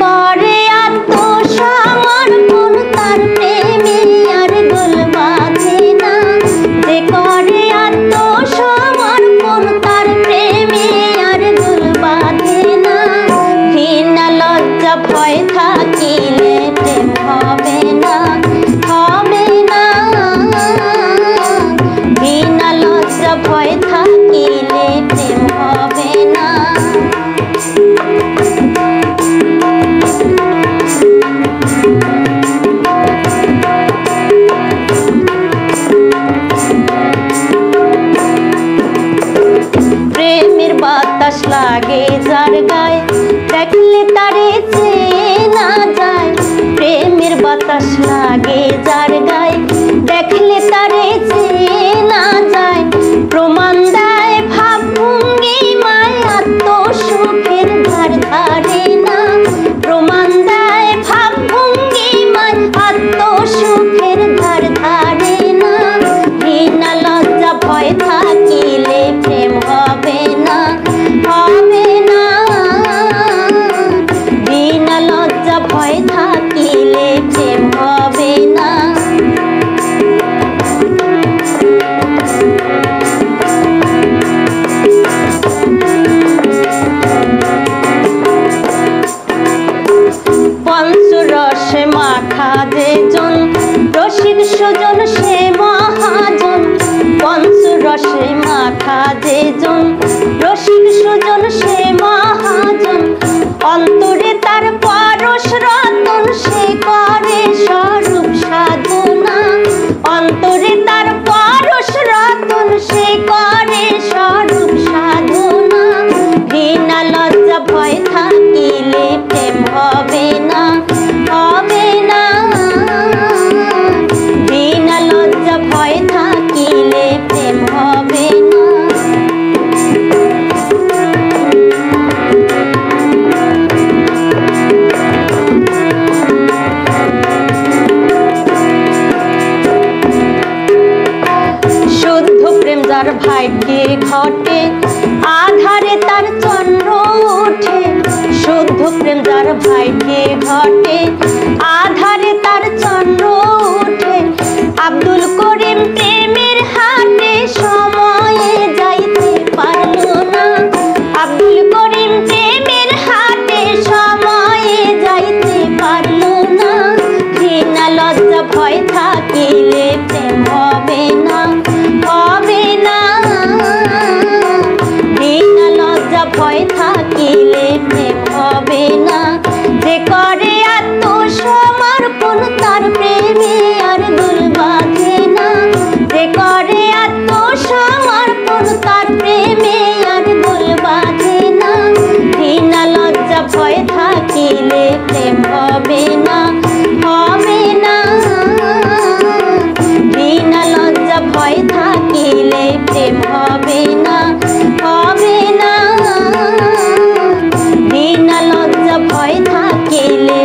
করে আত্মসমর্পণ তার প্রেমে আর গোল বাঁধে না। যে করে আত্মসমর্পণ তার প্রেমে আর গোল বাঁধে না। ঘৃণা লজ্জা ভয় থাকিলে প্রেম হবে না, হবে না। ঘৃণা লজ্জা ভয় থাকিলে প্রেম হবে না। প্রেমের বাতাস লাগে যার গায়ে, দেখলে তারে চেনা যায়। প্রেমের বাতাস লাগে যার গায়ে, দেখলে তারে চেনা যায়। প্রমাণ দেয় ভাবভঙ্গিমায় আত্মসুখের ধার ধারে না। প্রমাণ দেয় ভাবভঙ্গিমায় আত্মসুখের ধার ধারে না। ঘৃণা লজ্জা ভয় থাকিলে প্রেম হবে না, হবে না। ঘৃণা লজ্জা ভয় থাকিলে প্রেম হবে না। পঞ্চরসে মাখা যেজন রসিক সুজন সে মহাজন। পঞ্চরসে মাখা যেজন রসিক সুজন সে মহাজন। অন্তরে তার পরশ রতন সে করে স্বরূপ সাধনা। অন্তরে তার পরশ রতন সে করে স্বরূপ সাধনা। ঘৃণা লজ্জা ভয় থাকিলে প্রেম হবে না, হবে না। ঘৃণা লজ্জা ভয় থাকিলে প্রেম হবে না। শুদ্ধ প্রেম যার ভাগ্যে ঘটে, আধারে তার চন্দ্র ওঠে। শুদ্ধ প্রেম যার ভাগ্যে ঘটে, আধারে তার চন্দ্র ওঠে। আব্দুল করিম প্রেমের হাটে সময়ে যাইতে পারল না। আব্দুল করিম প্রেমের হাটে সময়ে যাইতে পারল না। ঘৃণা লজ্জা ভয় থাকিলে প্রেম হবে না, হবে না। ঘৃণা লজ্জা ভয় থাকিলে প্রেম হবে না। যে করে আত্মসমর্পণ তার প্রেমে আর গোল বাঁধে না। যে করে আত্মসমর্পণ তার প্রেমে আর গোল বাঁধে না। ঘৃণা লজ্জা ভয় থাকিলে প্রেম হবে না, হবে না। ঘৃণা লজ্জা ভয় থাকিলে প্রেম হবে না, হবে না। ঘৃণা লজ্জা ভয় থাকিলে